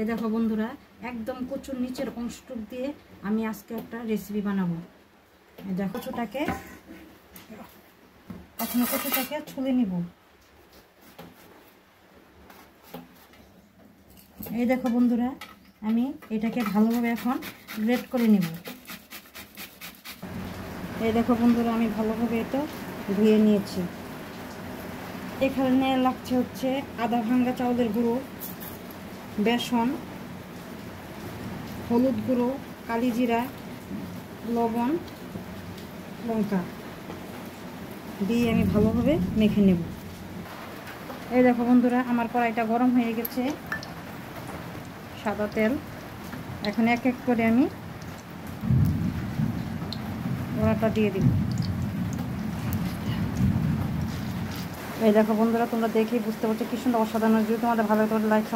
এই দেখো বন্ধুরা, একদম কচুর নিচের অংশটুক দিয়ে আমি আজকে একটা রেসিপি বানাবো। এই দেখো কচুটাকে ছুলে নিব। এই দেখো বন্ধুরা, আমি এটাকে ভালোভাবে এখন গ্রেট করে নিব। এই দেখো বন্ধুরা, আমি ভালোভাবে এটা ধুয়ে নিয়েছি। এখানে লাগছে হচ্ছে আদা ভাঙ্গা চাউলের গুঁড়ো, বেসন, হলুদ গুঁড়ো, কালি জিরা, লবণ, লঙ্কা দিয়ে আমি ভালোভাবে মেখে নেব। এই দেখো বন্ধুরা, আমার কড়াইটা গরম হয়ে গেছে, সাদা তেল। এখন এক এক করে আমি বড়াটা দিয়ে দিব। এই দেখো বন্ধুরা, তোমরা দেখেই বুঝতে পারছো কি সুন্দর অসাধারণ। যদি তোমাদের ভালো লাগে লাইক